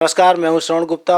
नमस्कार, मैं हूं श्रवण गुप्ता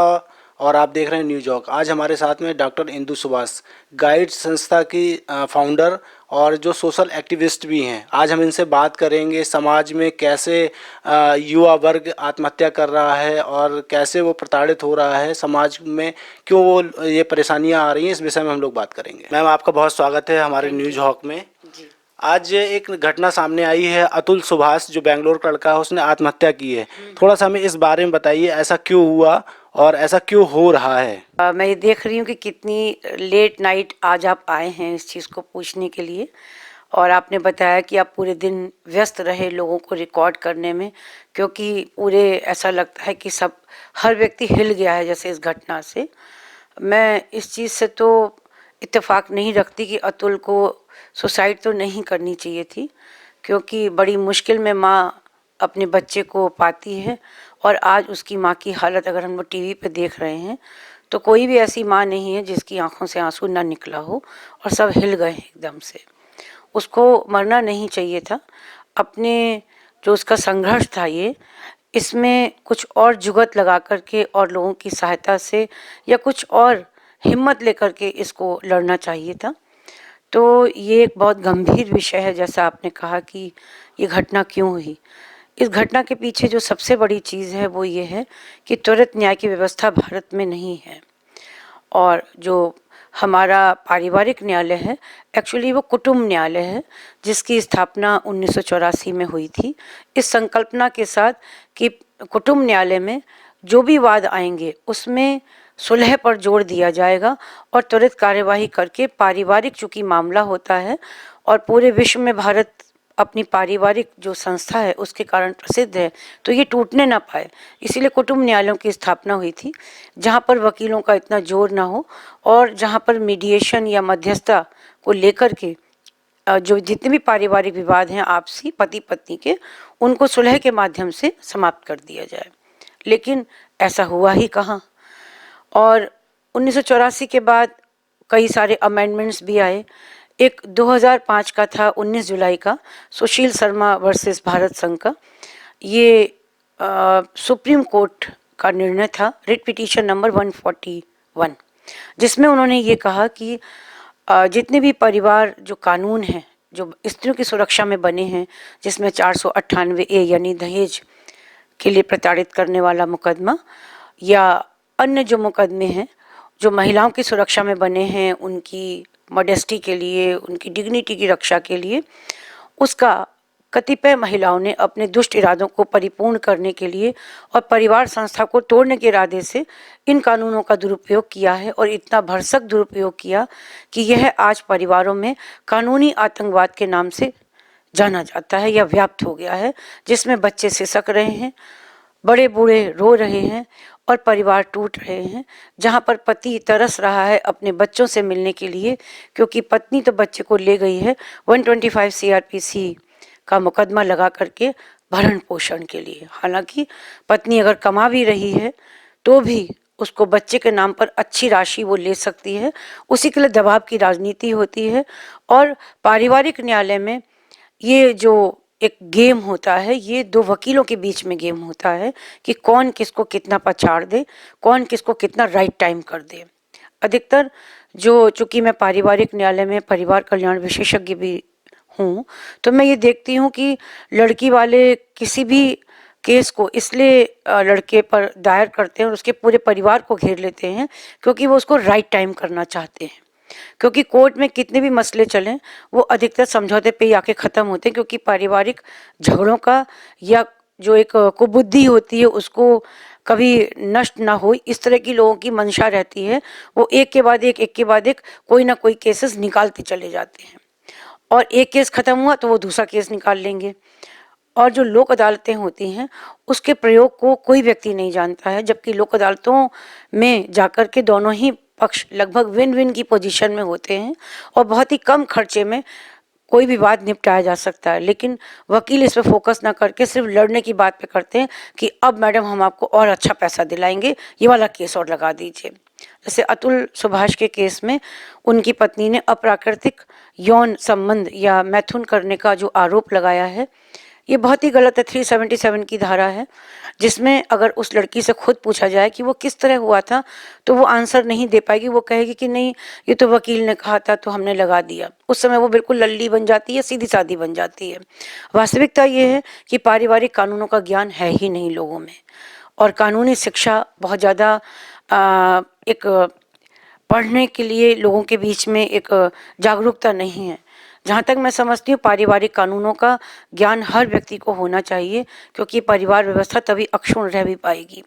और आप देख रहे हैं न्यूज हॉक। आज हमारे साथ में डॉक्टर इंदु सुभाष, गाइड संस्था की फाउंडर और जो सोशल एक्टिविस्ट भी हैं। आज हम इनसे बात करेंगे समाज में कैसे युवा वर्ग आत्महत्या कर रहा है और कैसे वो प्रताड़ित हो रहा है, समाज में क्यों वो ये परेशानियां आ रही हैं, इस विषय में हम लोग बात करेंगे। मैम, आपका बहुत स्वागत है हमारे न्यूज हॉक में। जी। आज एक घटना सामने आई है, अतुल सुभाष जो बेंगलोर का लड़का है, उसने आत्महत्या की है। थोड़ा सा हमें इस बारे में बताइए, ऐसा क्यों हुआ और ऐसा क्यों हो रहा है। मैं ये देख रही हूँ कि कितनी लेट नाइट आज आप आए हैं इस चीज़ को पूछने के लिए, और आपने बताया कि आप पूरे दिन व्यस्त रहे लोगों को रिकॉर्ड करने में, क्योंकि पूरे ऐसा लगता है कि सब हर व्यक्ति हिल गया है जैसे इस घटना से। मैं इस चीज़ से तो इत्तेफाक नहीं रखती कि अतुल को सुसाइड तो नहीं करनी चाहिए थी, क्योंकि बड़ी मुश्किल में माँ अपने बच्चे को पाती है। और आज उसकी माँ की हालत अगर हम लोग टीवी पे देख रहे हैं तो कोई भी ऐसी माँ नहीं है जिसकी आंखों से आंसू ना निकला हो, और सब हिल गए एकदम से। उसको मरना नहीं चाहिए था। अपने जो उसका संघर्ष था ये, इसमें कुछ और जुगत लगा करके और लोगों की सहायता से या कुछ और हिम्मत लेकर के इसको लड़ना चाहिए था। तो ये एक बहुत गंभीर विषय है, जैसा आपने कहा कि ये घटना क्यों हुई। इस घटना के पीछे जो सबसे बड़ी चीज़ है वो ये है कि त्वरित न्याय की व्यवस्था भारत में नहीं है। और जो हमारा पारिवारिक न्यायालय है, एक्चुअली वो कुटुंब न्यायालय है, जिसकी स्थापना 1984 में हुई थी, इस संकल्पना के साथ कि कुटुंब न्यायालय में जो भी वाद आएंगे उसमें सुलह पर जोर दिया जाएगा और त्वरित कार्यवाही करके पारिवारिक चूँकि मामला होता है और पूरे विश्व में भारत अपनी पारिवारिक जो संस्था है उसके कारण प्रसिद्ध है, तो ये टूटने ना पाए, इसीलिए कुटुंब न्यायालयों की स्थापना हुई थी, जहाँ पर वकीलों का इतना जोर ना हो और जहाँ पर मीडिएशन या मध्यस्थता को लेकर के जो जितने भी पारिवारिक विवाद हैं आपसी पति पत्नी के, उनको सुलह के माध्यम से समाप्त कर दिया जाए। लेकिन ऐसा हुआ ही कहाँ। और 1984 के बाद कई सारे अमेंडमेंट्स भी आए। एक 2005 का था 19 जुलाई का, सुशील शर्मा वर्सेस भारत संघ का। ये सुप्रीम कोर्ट का निर्णय था, रिट पिटीशन नंबर 141, जिसमें उन्होंने ये कहा कि जितने भी परिवार जो कानून हैं जो स्त्रियों की सुरक्षा में बने हैं, जिसमें 498A यानी दहेज के लिए प्रताड़ित करने वाला मुकदमा या अन्य जो मुकदमे हैं जो महिलाओं की सुरक्षा में बने हैं, उनकी मॉडेस्टी के लिए, उनकी डिग्निटी की रक्षा के लिए, उसका कतिपय महिलाओं ने अपने दुष्ट इरादों को परिपूर्ण करने के लिए और परिवार संस्था को तोड़ने के इरादे से इन कानूनों का दुरुपयोग किया है, और इतना भरसक दुरुपयोग किया कि यह आज परिवारों में कानूनी आतंकवाद के नाम से जाना जाता है या व्याप्त हो गया है, जिसमें बच्चे सिसक रहे हैं, बड़े बूढ़े रो रहे हैं और परिवार टूट रहे हैं। जहाँ पर पति तरस रहा है अपने बच्चों से मिलने के लिए, क्योंकि पत्नी तो बच्चे को ले गई है 125 CRPC का मुकदमा लगा करके भरण पोषण के लिए। हालांकि पत्नी अगर कमा भी रही है तो भी उसको बच्चे के नाम पर अच्छी राशि वो ले सकती है, उसी के लिए दबाव की राजनीति होती है। और पारिवारिक न्यायालय में ये जो एक गेम होता है, ये दो वकीलों के बीच में गेम होता है कि कौन किसको कितना पछाड़ दे, कौन किसको कितना राइट टाइम कर दे। अधिकतर जो, चूँकि मैं पारिवारिक न्यायालय में परिवार कल्याण विशेषज्ञ भी हूँ, तो मैं ये देखती हूँ कि लड़की वाले किसी भी केस को इसलिए लड़के पर दायर करते हैं और उसके पूरे परिवार को घेर लेते हैं क्योंकि वो उसको राइट टाइम करना चाहते हैं। क्योंकि कोर्ट में कितने भी मसले चलें वो अधिकतर समझौते पे ही आके ख़त्म होते हैं, क्योंकि पारिवारिक झगड़ों का या जो एक कुबुद्धि होती है उसको कभी नष्ट ना हो, इस तरह की लोगों की मंशा रहती है। वो एक के बाद एक कोई ना कोई केसेस निकालते चले जाते हैं, और एक केस ख़त्म हुआ तो वो दूसरा केस निकाल लेंगे। और जो लोक अदालतें होती हैं उसके प्रयोग को कोई व्यक्ति नहीं जानता है, जबकि लोक अदालतों में जाकर के दोनों ही पक्ष लगभग विन विन की पोजीशन में होते हैं और बहुत ही कम खर्चे में कोई विवाद निपटाया जा सकता है। लेकिन वकील इस पर फोकस ना करके सिर्फ लड़ने की बात पे करते हैं कि अब मैडम हम आपको और अच्छा पैसा दिलाएंगे, ये वाला केस और लगा दीजिए। जैसे अतुल सुभाष के केस में उनकी पत्नी ने अप्राकृतिक यौन संबंध या मैथुन करने का जो आरोप लगाया है, ये बहुत ही गलत है। 377 की धारा है, जिसमें अगर उस लड़की से खुद पूछा जाए कि वो किस तरह हुआ था, तो वो आंसर नहीं दे पाएगी। वो कहेगी कि नहीं, ये तो वकील ने कहा था तो हमने लगा दिया। उस समय वो बिल्कुल लल्ली बन जाती है, सीधी सादी बन जाती है। वास्तविकता ये है कि पारिवारिक कानूनों का ज्ञान है ही नहीं लोगों में, और कानूनी शिक्षा बहुत ज़्यादा एक पढ़ने के लिए लोगों के बीच में एक जागरूकता नहीं है। जहाँ तक मैं समझती हूँ, पारिवारिक कानूनों का ज्ञान हर व्यक्ति को होना चाहिए, क्योंकि परिवार व्यवस्था तभी अक्षुण्ण रह भी पाएगी।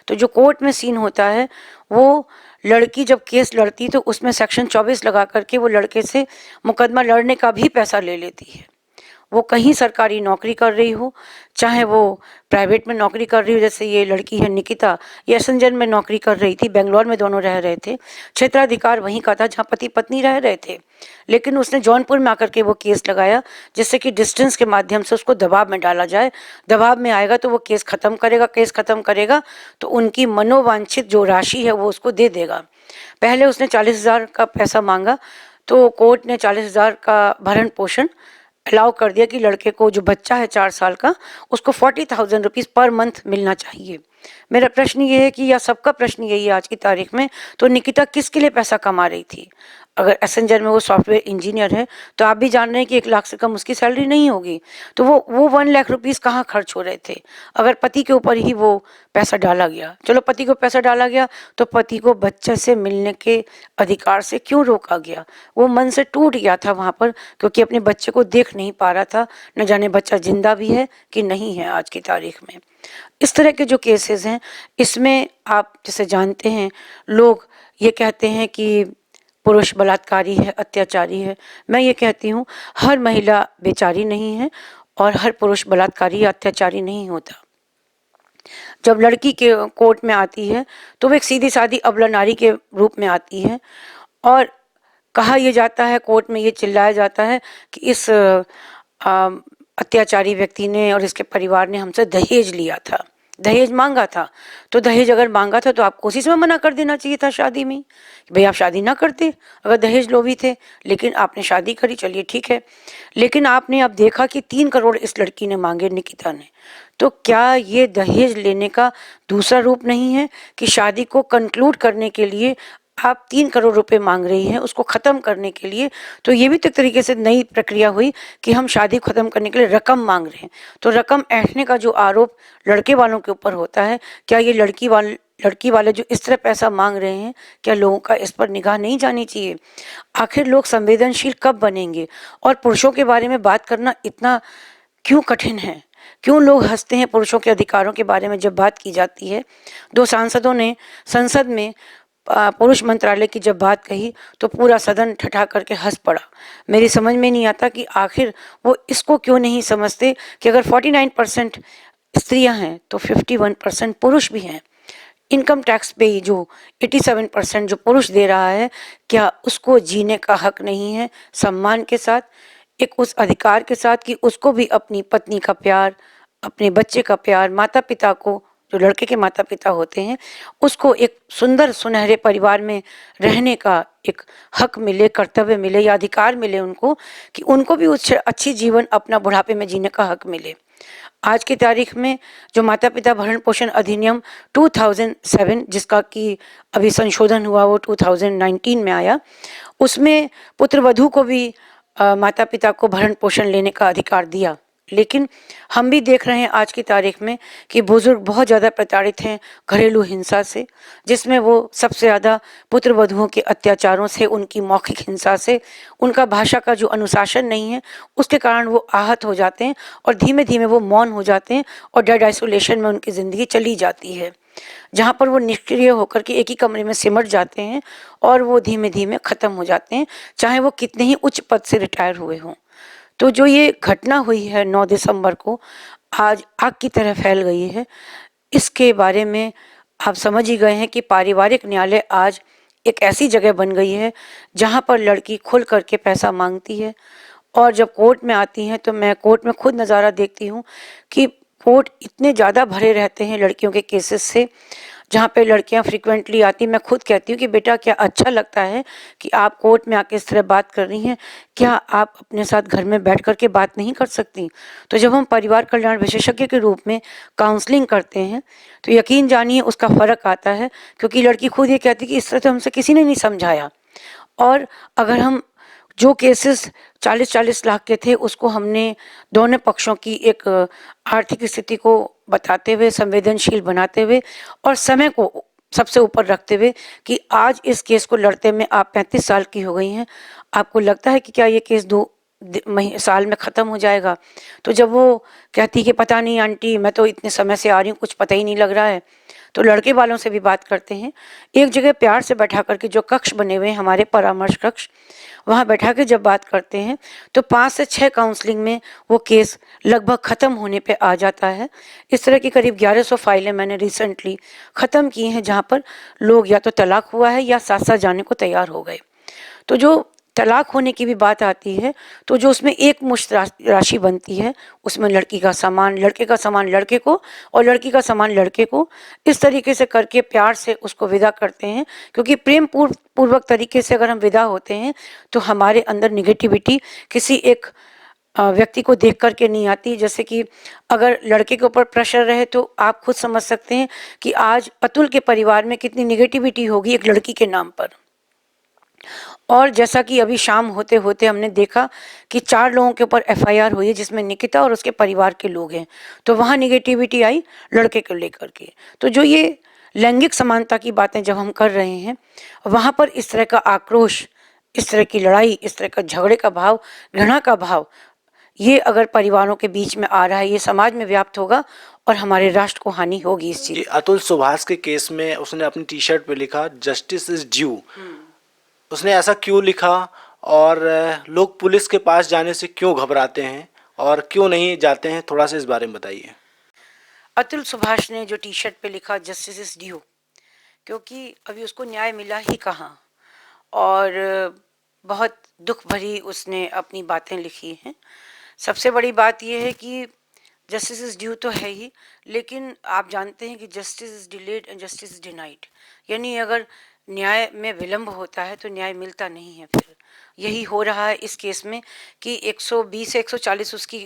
तो जो कोर्ट में सीन होता है, वो लड़की जब केस लड़ती तो उसमें सेक्शन 24 लगा करके वो लड़के से मुकदमा लड़ने का भी पैसा ले लेती है। वो कहीं सरकारी नौकरी कर रही हो, चाहे वो प्राइवेट में नौकरी कर रही हो, जैसे ये लड़की है निकिता, ये एसेंजर में नौकरी कर रही थी, बेंगलोर में दोनों रह रहे थे। क्षेत्राधिकार वहीं का था जहाँ पति पत्नी रह रहे थे, लेकिन उसने जौनपुर में आकर के वो केस लगाया, जिससे कि डिस्टेंस के माध्यम से उसको दबाव में डाला जाए। दबाव में आएगा तो वो केस ख़त्म करेगा, केस ख़त्म करेगा तो उनकी मनोवांछित जो राशि है वो उसको दे देगा। पहले उसने 40,000 का पैसा मांगा, तो कोर्ट ने 40,000 का भरण पोषण अलाउ कर दिया कि लड़के को, जो बच्चा है 4 साल का, उसको 40,000 रुपीज़ पर मंथ मिलना चाहिए। मेरा प्रश्न ये है कि, या सबका प्रश्न यही है आज की तारीख में, तो निकिता किसके लिए पैसा कमा रही थी? अगर एसेंजर में वो सॉफ्टवेयर इंजीनियर है, तो आप भी जान रहे हैं कि 1 लाख से कम उसकी सैलरी नहीं होगी। तो वो 1 लाख रुपीज़ कहाँ खर्च हो रहे थे? अगर पति के ऊपर ही वो पैसा डाला गया, चलो पति को पैसा डाला गया, तो पति को बच्चे से मिलने के अधिकार से क्यों रोका गया? वो मन से टूट गया था वहाँ पर, क्योंकि अपने बच्चे को देख नहीं पा रहा था। न जाने बच्चा जिंदा भी है कि नहीं है आज की तारीख में। इस तरह के जो केसेस हैं, इसमें आप जैसे जानते हैं, लोग ये कहते हैं कि पुरुष बलात्कारी है, अत्याचारी है। मैं ये कहती हूँ, हर महिला बेचारी नहीं है और हर पुरुष बलात्कारी या अत्याचारी नहीं होता। जब लड़की के कोर्ट में आती है, तो वो एक सीधी सादी अबला नारी के रूप में आती है, और कहा यह जाता है, कोर्ट में ये चिल्लाया जाता है कि इस अत्याचारी व्यक्ति ने और इसके परिवार ने हमसे दहेज लिया था, दहेज मांगा था। तो दहेज अगर मांगा था तो आपको उसी समय मना कर देना चाहिए था शादी में, भाई आप शादी ना करते अगर दहेज लोभी थे। लेकिन आपने शादी करी, चलिए ठीक है। लेकिन आपने अब देखा कि 3 करोड़ इस लड़की ने मांगे, निकिता ने। तो क्या ये दहेज लेने का दूसरा रूप नहीं है कि शादी को कंक्लूड करने के लिए आप 3 करोड़ रुपए मांग रही हैं, उसको ख़त्म करने के लिए? तो ये भी तो एक तरीके से नई प्रक्रिया हुई कि हम शादी ख़त्म करने के लिए रकम मांग रहे हैं। तो रकम ऐंठने का जो आरोप लड़के वालों के ऊपर होता है, क्या ये लड़की वाले जो इस तरह पैसा मांग रहे हैं, क्या लोगों का इस पर निगाह नहीं जानी चाहिए? आखिर लोग संवेदनशील कब बनेंगे? और पुरुषों के बारे में बात करना इतना क्यों कठिन है? क्यों लोग हंसते हैं पुरुषों के अधिकारों के बारे में जब बात की जाती है? 2 सांसदों ने संसद में पुरुष मंत्रालय की जब बात कही, तो पूरा सदन ठठा करके हंस पड़ा। मेरी समझ में नहीं आता कि आखिर वो इसको क्यों नहीं समझते कि अगर 49% स्त्रियां हैं तो 51% पुरुष भी हैं। इनकम टैक्स पे ही जो 87% जो पुरुष दे रहा है, क्या उसको जीने का हक नहीं है सम्मान के साथ, एक उस अधिकार के साथ कि उसको भी अपनी पत्नी का प्यार, अपने बच्चे का प्यार, माता पिता को, जो लड़के के माता पिता होते हैं, उसको एक सुंदर सुनहरे परिवार में रहने का एक हक मिले, कर्तव्य मिले या अधिकार मिले उनको, कि उनको भी उस अच्छी जीवन अपना बुढ़ापे में जीने का हक मिले। आज की तारीख में जो माता पिता भरण पोषण अधिनियम 2007, जिसका कि अभी संशोधन हुआ, वो 2019 में आया, उसमें पुत्र वधू को भी माता पिता को भरण पोषण लेने का अधिकार दिया। लेकिन हम भी देख रहे हैं आज की तारीख में कि बुजुर्ग बहुत ज़्यादा प्रताड़ित हैं घरेलू हिंसा से, जिसमें वो सबसे ज़्यादा पुत्र वधुओं के अत्याचारों से, उनकी मौखिक हिंसा से, उनका भाषा का जो अनुशासन नहीं है उसके कारण वो आहत हो जाते हैं और धीमे धीमे वो मौन हो जाते हैं और डेड आइसोलेशन में उनकी ज़िंदगी चली जाती है, जहाँ पर वो निष्क्रिय होकर के एक ही कमरे में सिमट जाते हैं और वो धीमे धीमे ख़त्म हो जाते हैं, चाहे वो कितने ही उच्च पद से रिटायर हुए हों। तो जो ये घटना हुई है 9 दिसंबर को, आज आग की तरह फैल गई है। इसके बारे में आप समझ ही गए हैं कि पारिवारिक न्यायालय आज एक ऐसी जगह बन गई है जहाँ पर लड़की खुल करके पैसा मांगती है, और जब कोर्ट में आती हैं तो मैं कोर्ट में खुद नज़ारा देखती हूँ कि कोर्ट इतने ज़्यादा भरे रहते हैं लड़कियों के केसेस से, जहाँ पे लड़कियाँ फ्रिक्वेंटली आती, मैं खुद कहती हूँ कि बेटा क्या अच्छा लगता है कि आप कोर्ट में आके इस तरह बात कर रही हैं, क्या आप अपने साथ घर में बैठ कर के बात नहीं कर सकती? तो जब हम परिवार कल्याण विशेषज्ञ के रूप में काउंसलिंग करते हैं तो यकीन जानिए उसका फ़र्क आता है, क्योंकि लड़की खुद ये कहती कि इस तरह तो हमसे किसी ने नहीं समझाया। और अगर हम जो केसेस 40-40 लाख के थे उसको हमने दोनों पक्षों की एक आर्थिक स्थिति को बताते हुए, संवेदनशील बनाते हुए और समय को सबसे ऊपर रखते हुए कि आज इस केस को लड़ते में आप 35 साल की हो गई हैं, आपको लगता है कि क्या ये केस 2 साल में ख़त्म हो जाएगा? तो जब वो कहती कि पता नहीं आंटी, मैं तो इतने समय से आ रही हूँ, कुछ पता ही नहीं लग रहा है, तो लड़के वालों से भी बात करते हैं। एक जगह प्यार से बैठा करके, जो कक्ष बने हुए हैं हमारे परामर्श कक्ष, वहाँ बैठा के जब बात करते हैं तो 5 से 6 काउंसलिंग में वो केस लगभग ख़त्म होने पे आ जाता है। इस तरह की करीब 1100 फाइलें मैंने रिसेंटली ख़त्म की हैं, जहाँ पर लोग या तो तलाक हुआ है या साथ साथ जाने को तैयार हो गए। तो जो तलाक होने की भी बात आती है तो जो उसमें एक मुश्त राशि बनती है, उसमें लड़की का सामान, लड़के का सामान लड़के को और लड़की का सामान लड़के को, इस तरीके से करके प्यार से उसको विदा करते हैं। क्योंकि प्रेम पूर्वक तरीके से अगर हम विदा होते हैं तो हमारे अंदर निगेटिविटी किसी एक व्यक्ति को देख कर के नहीं आती। जैसे कि अगर लड़के के ऊपर प्रेशर रहे तो आप खुद समझ सकते हैं कि आज अतुल के परिवार में कितनी निगेटिविटी होगी एक लड़की के नाम पर। और जैसा कि अभी शाम होते होते हमने देखा कि 4 लोगों के ऊपर एफआईआर हुई है, जिसमें निकिता और उसके परिवार के लोग हैं, तो वहाँ निगेटिविटी आई लड़के को लेकर के। तो जो ये लैंगिक समानता की बातें जब हम कर रहे हैं, वहाँ पर इस तरह का आक्रोश, इस तरह की लड़ाई, इस तरह का झगड़े का भाव, घृणा का भाव, ये अगर परिवारों के बीच में आ रहा है, ये समाज में व्याप्त होगा और हमारे राष्ट्र को हानि होगी इस जी, चीज़। अतुल सुभाष के केस में उसने अपनी टी शर्ट पे लिखा जस्टिस इज ड्यू। उसने ऐसा क्यों लिखा, और लोग पुलिस के पास जाने से क्यों घबराते हैं और क्यों नहीं जाते हैं, थोड़ा सा इस बारे में बताइए। अतुल सुभाष ने जो टी शर्ट पे लिखा जस्टिस इज ड्यू, क्योंकि अभी उसको न्याय मिला ही कहाँ, और बहुत दुख भरी उसने अपनी बातें लिखी हैं। सबसे बड़ी बात यह है कि जस्टिस इज ड्यू तो है ही, लेकिन आप जानते हैं कि justice is delayed and justice is denied, यानी अगर न्याय में विलंब होता है तो न्याय मिलता नहीं है। फिर यही हो रहा है इस केस में कि 120 से 140 उसकी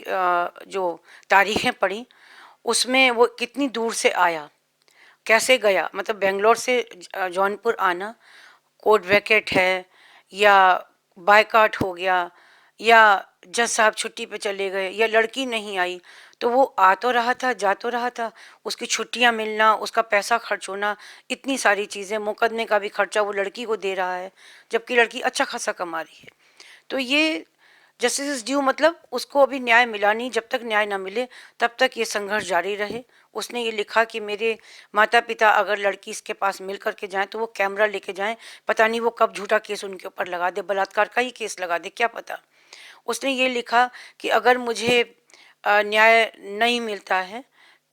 जो तारीखें पड़ी, उसमें वो कितनी दूर से आया, कैसे गया, मतलब बेंगलोर से जौनपुर आना, कोर्ट वैकेट है या बायकाट हो गया या जज साहब छुट्टी पे चले गए या लड़की नहीं आई, तो वो आ तो रहा था, जा तो रहा था, उसकी छुट्टियां मिलना, उसका पैसा खर्च होना, इतनी सारी चीज़ें, मुकदमे का भी खर्चा वो लड़की को दे रहा है, जबकि लड़की अच्छा खासा कमा रही है। तो ये जस्टिस इज ड्यू मतलब उसको अभी न्याय मिला नहीं, जब तक न्याय ना मिले तब तक ये संघर्ष जारी रहे। उसने ये लिखा कि मेरे माता पिता अगर लड़की इसके पास मिल करके जाएं तो वो कैमरा लेके जाएं, पता नहीं वो कब झूठा केस उनके ऊपर लगा दे, बलात्कार का ही केस लगा दे, क्या पता। उसने ये लिखा कि अगर मुझे न्याय नहीं मिलता है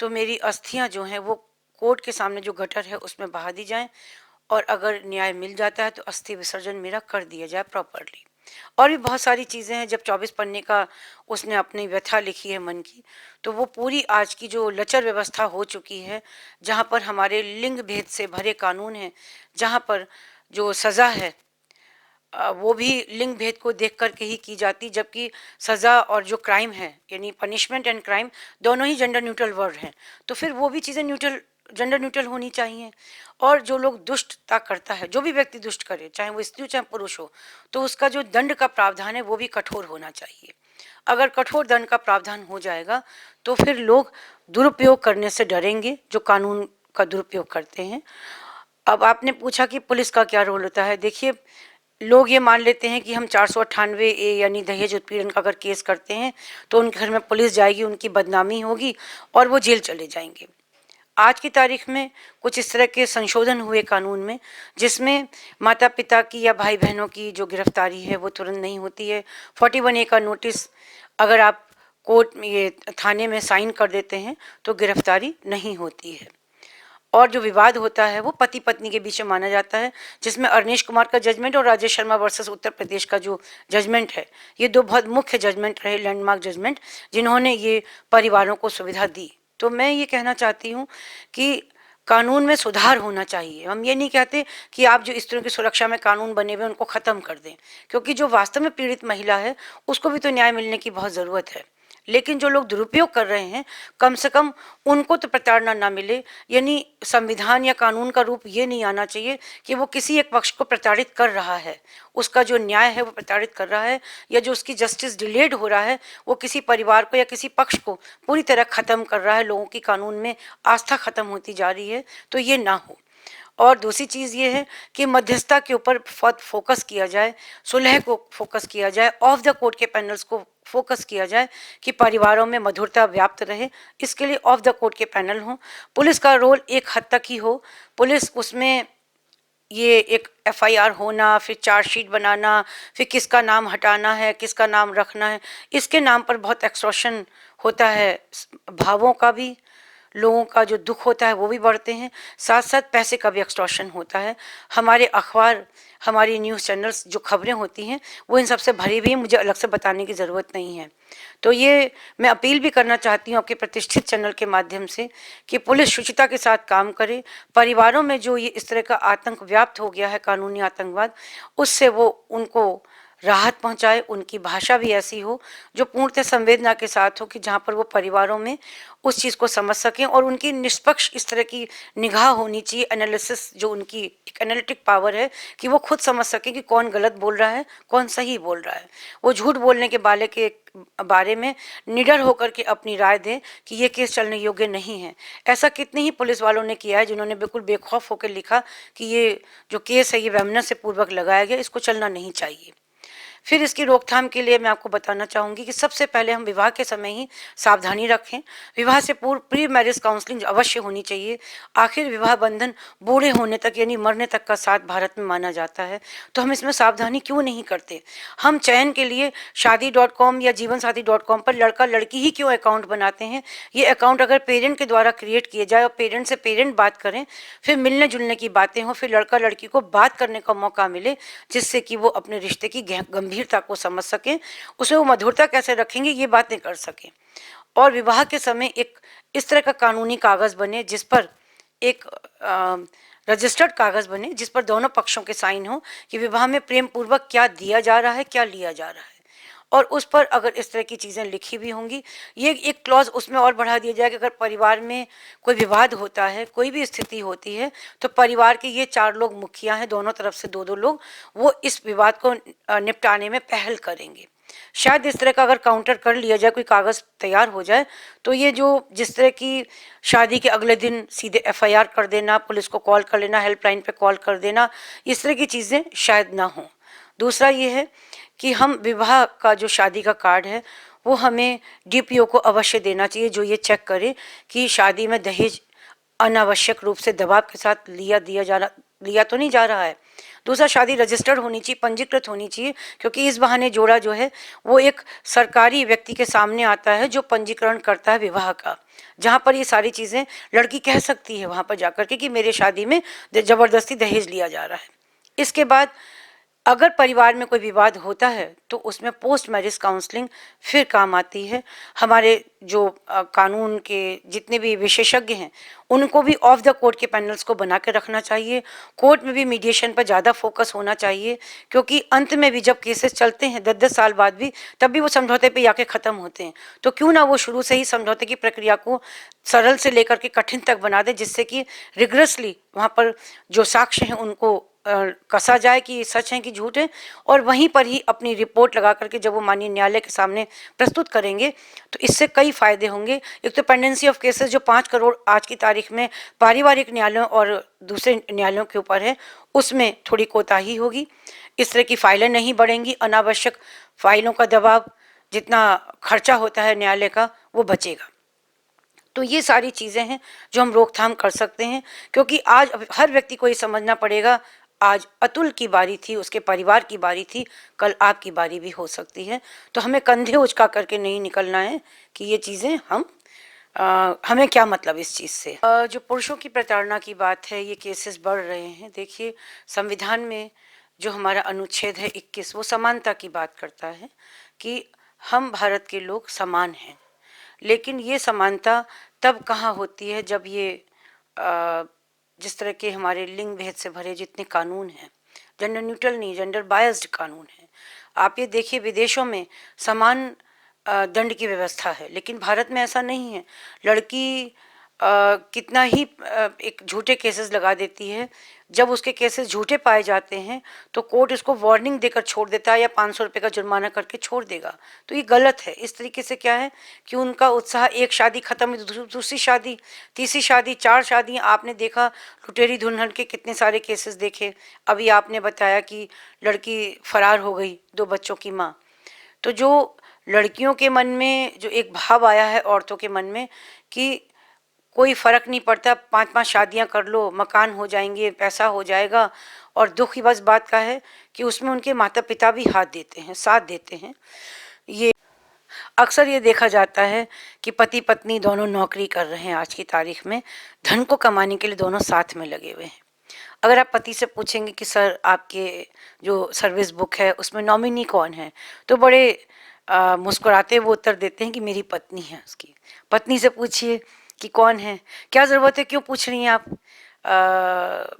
तो मेरी अस्थियां जो हैं वो कोर्ट के सामने जो गटर है उसमें बहा दी जाएं, और अगर न्याय मिल जाता है तो अस्थि विसर्जन मेरा कर दिया जाए प्रॉपरली। और भी बहुत सारी चीज़ें हैं। जब 24 पन्ने का उसने अपनी व्यथा लिखी है मन की, तो वो पूरी आज की जो लचर व्यवस्था हो चुकी है, जहाँ पर हमारे लिंग भेद से भरे कानून हैं, जहाँ पर जो सज़ा है वो भी लिंग भेद को देख कर के ही की जाती, जबकि सज़ा और जो क्राइम है यानी पनिशमेंट एंड क्राइम दोनों ही जेंडर न्यूट्रल वर्ड हैं, तो फिर वो भी चीज़ें न्यूट्रल, जेंडर न्यूट्रल होनी चाहिए। और जो लोग दुष्टता करता है, जो भी व्यक्ति दुष्ट करे, चाहे वो स्त्री हो चाहे पुरुष हो, तो उसका जो दंड का प्रावधान है वो भी कठोर होना चाहिए। अगर कठोर दंड का प्रावधान हो जाएगा तो फिर लोग दुरुपयोग करने से डरेंगे, जो कानून का दुरुपयोग करते हैं। अब आपने पूछा कि पुलिस का क्या रोल होता है। देखिए, लोग ये मान लेते हैं कि हम 498A यानी दहेज उत्पीड़न का अगर केस करते हैं तो उनके घर में पुलिस जाएगी, उनकी बदनामी होगी और वो जेल चले जाएंगे। आज की तारीख में कुछ इस तरह के संशोधन हुए कानून में, जिसमें माता पिता की या भाई बहनों की जो गिरफ्तारी है वो तुरंत नहीं होती है। 41A का नोटिस अगर आप कोर्ट में, ये थाने में साइन कर देते हैं तो गिरफ्तारी नहीं होती है। और जो विवाद होता है वो पति पत्नी के बीच में माना जाता है, जिसमें अवनीश कुमार का जजमेंट और राजेश शर्मा वर्सेस उत्तर प्रदेश का जो जजमेंट है, ये दो बहुत मुख्य जजमेंट रहे, लैंडमार्क जजमेंट, जिन्होंने ये परिवारों को सुविधा दी। तो मैं ये कहना चाहती हूँ कि कानून में सुधार होना चाहिए। हम ये नहीं कहते कि आप जो स्त्रियों की सुरक्षा में कानून बने हुए उनको ख़त्म कर दें, क्योंकि जो वास्तव में पीड़ित महिला है उसको भी तो न्याय मिलने की बहुत ज़रूरत है। लेकिन जो लोग दुरुपयोग कर रहे हैं, कम से कम उनको तो प्रताड़ना ना मिले। यानी संविधान या कानून का रूप ये नहीं आना चाहिए कि वो किसी एक पक्ष को प्रताड़ित कर रहा है, उसका जो न्याय है वो प्रताड़ित कर रहा है, या जो उसकी जस्टिस डिलेड हो रहा है वो किसी परिवार को या किसी पक्ष को पूरी तरह ख़त्म कर रहा है, लोगों की कानून में आस्था ख़त्म होती जा रही है। तो ये ना हो। और दूसरी चीज़ ये है कि मध्यस्थता के ऊपर बहुत फोकस किया जाए, सुलह को फोकस किया जाए, ऑफ द कोर्ट के पैनल्स को फोकस किया जाए कि परिवारों में मधुरता व्याप्त रहे। इसके लिए ऑफ द कोर्ट के पैनल हों। पुलिस का रोल एक हद तक ही हो। पुलिस उसमें ये एक एफआईआर होना, फिर चार्जशीट बनाना, फिर किसका नाम हटाना है, किसका नाम रखना है, इसके नाम पर बहुत एक्सटॉर्शन होता है। भावों का भी, लोगों का जो दुख होता है वो भी बढ़ते हैं, साथ साथ पैसे का भी एक्सटॉर्शन होता है। हमारे अखबार, हमारी न्यूज़ चैनल्स जो खबरें होती हैं वो इन सबसे भरी हुई हैं, मुझे अलग से बताने की ज़रूरत नहीं है। तो ये मैं अपील भी करना चाहती हूँ आपके प्रतिष्ठित चैनल के माध्यम से कि पुलिस शुचिता के साथ काम करे। परिवारों में जो ये इस तरह का आतंक व्याप्त हो गया है, कानूनी आतंकवाद, उससे वो उनको राहत पहुंचाए। उनकी भाषा भी ऐसी हो जो पूर्णतः संवेदना के साथ हो, कि जहाँ पर वो परिवारों में उस चीज़ को समझ सकें। और उनकी निष्पक्ष इस तरह की निगाह होनी चाहिए, एनालिसिस, जो उनकी एक एनालिटिक पावर है, कि वो खुद समझ सकें कि कौन गलत बोल रहा है, कौन सही बोल रहा है। वो झूठ बोलने के बारे में निडर होकर के अपनी राय दें कि ये केस चलने योग्य नहीं है। ऐसा कितने ही पुलिस वालों ने किया है जिन्होंने बिल्कुल बेखौफ होकर लिखा कि ये जो केस है ये वैमनस्य पूर्वक लगाया गया, इसको चलना नहीं चाहिए। फिर इसकी रोकथाम के लिए मैं आपको बताना चाहूँगी कि सबसे पहले हम विवाह के समय ही सावधानी रखें। विवाह से पूर्व प्री मैरिज काउंसलिंग अवश्य होनी चाहिए। आखिर विवाह बंधन बूढ़े होने तक यानी मरने तक का साथ भारत में माना जाता है, तो हम इसमें सावधानी क्यों नहीं करते? हम चयन के लिए शादी.com या जीवनसाथी.com पर लड़का लड़की ही क्यों अकाउंट बनाते हैं? ये अकाउंट अगर पेरेंट के द्वारा क्रिएट किए जाए और पेरेंट से पेरेंट बात करें, फिर मिलने जुलने की बातें हों, फिर लड़का लड़की को बात करने का मौका मिले, जिससे कि वो अपने रिश्ते की गंभीरता को समझ सकें, उसमें वो मधुरता कैसे रखेंगे ये बातें कर सकें। और विवाह के समय एक इस तरह का कानूनी कागज़ बने जिस पर एक रजिस्टर्ड कागज़ बने जिस पर दोनों पक्षों के साइन हो कि विवाह में प्रेम पूर्वक क्या दिया जा रहा है, क्या लिया जा रहा है। और उस पर अगर इस तरह की चीज़ें लिखी भी होंगी, ये एक क्लॉज उसमें और बढ़ा दिया जाए कि अगर परिवार में कोई विवाद होता है, कोई भी स्थिति होती है, तो परिवार के ये 4 लोग मुखिया हैं, दोनों तरफ से 2-2 लोग, वो इस विवाद को निपटाने में पहल करेंगे। शायद इस तरह का अगर काउंटर कर लिया जाए, कोई कागज़ तैयार हो जाए, तो ये जो जिस तरह की शादी के अगले दिन सीधे एफआईआर कर देना, पुलिस को कॉल कर लेना, हेल्पलाइन पे कॉल कर देना, इस तरह की चीज़ें शायद ना हों। दूसरा ये है कि हम विवाह का जो शादी का कार्ड है वो हमें डीपीओ को अवश्य देना चाहिए, जो ये चेक करे कि शादी में दहेज अनावश्यक रूप से दबाव के साथ लिया तो नहीं जा रहा है। दूसरा, शादी रजिस्टर्ड होनी चाहिए, पंजीकृत होनी चाहिए, क्योंकि इस बहाने जोड़ा जो है वो एक सरकारी व्यक्ति के सामने आता है जो पंजीकरण करता है विवाह का, जहाँ पर ये सारी चीज़ें लड़की कह सकती है वहाँ पर जाकर के कि मेरे शादी में ज़बरदस्ती दहेज लिया जा रहा है। इसके बाद अगर परिवार में कोई विवाद होता है तो उसमें पोस्ट मैरिज काउंसलिंग फिर काम आती है। हमारे जो कानून के जितने भी विशेषज्ञ हैं उनको भी ऑफ द कोर्ट के पैनल्स को बना के रखना चाहिए। कोर्ट में भी मीडिएशन पर ज़्यादा फोकस होना चाहिए, क्योंकि अंत में भी जब केसेस चलते हैं 10-10 साल बाद भी, तब भी वो समझौते पे आके ख़त्म होते हैं। तो क्यों ना वो शुरू से ही समझौते की प्रक्रिया को सरल से लेकर के कठिन तक बना दे, जिससे कि रिग्रेसली वहाँ पर जो साक्ष्य हैं उनको कसा जाए कि सच है कि झूठ है, और वहीं पर ही अपनी रिपोर्ट लगा करके जब वो माननीय न्यायालय के सामने प्रस्तुत करेंगे तो इससे कई फायदे होंगे। एक तो पेंडेंसी ऑफ केसेस जो 5 करोड़ आज की तारीख में पारिवारिक न्यायालयों और दूसरे न्यायालयों के ऊपर है, उसमें थोड़ी कोताही होगी। इस तरह की फाइलें नहीं बढ़ेंगी, अनावश्यक फाइलों का दबाव, जितना खर्चा होता है न्यायालय का वो बचेगा। तो ये सारी चीज़ें हैं जो हम रोकथाम कर सकते हैं, क्योंकि आज हर व्यक्ति को ये समझना पड़ेगा, आज अतुल की बारी थी, उसके परिवार की बारी थी, कल आपकी बारी भी हो सकती है। तो हमें कंधे उचका करके नहीं निकलना है कि ये चीज़ें हमें क्या मतलब इस चीज़ से। जो पुरुषों की प्रताड़ना की बात है, ये केसेस बढ़ रहे हैं। देखिए, संविधान में जो हमारा अनुच्छेद है 21, वो समानता की बात करता है कि हम भारत के लोग समान हैं। लेकिन ये समानता तब कहाँ होती है जब ये जिस तरह के हमारे लिंग भेद से भरे जितने कानून हैं, जेंडर न्यूट्रल नहीं, जेंडर बायस्ड कानून है। आप ये देखिए, विदेशों में समान दंड की व्यवस्था है, लेकिन भारत में ऐसा नहीं है। लड़की कितना ही एक झूठे केसेस लगा देती है, जब उसके केसेस झूठे पाए जाते हैं तो कोर्ट इसको वार्निंग देकर छोड़ देता है या 500 रुपये का जुर्माना करके छोड़ देगा। तो ये गलत है। इस तरीके से क्या है कि उनका उत्साह, एक शादी खत्म, दूसरी शादी, तीसरी शादी, 4 शादी। आपने देखा लुटेरी दुल्हन के कितने सारे केसेस देखे। अभी आपने बताया कि लड़की फरार हो गई, 2 बच्चों की माँ। तो जो लड़कियों के मन में जो एक भाव आया है औरतों के मन में कि कोई फ़र्क नहीं पड़ता, 5-5 शादियां कर लो, मकान हो जाएंगे, पैसा हो जाएगा। और दुख की बस बात का है कि उसमें उनके माता पिता भी हाथ देते हैं, साथ देते हैं। ये अक्सर ये देखा जाता है कि पति पत्नी दोनों नौकरी कर रहे हैं आज की तारीख में, धन को कमाने के लिए दोनों साथ में लगे हुए हैं। अगर आप पति से पूछेंगे कि सर आपके जो सर्विस बुक है उसमें नॉमिनी कौन है, तो बड़े मुस्कुराते वो उत्तर देते हैं कि मेरी पत्नी है उसकी। पत्नी से पूछिए कि कौन है, क्या ज़रूरत है, क्यों पूछ रही हैं आप,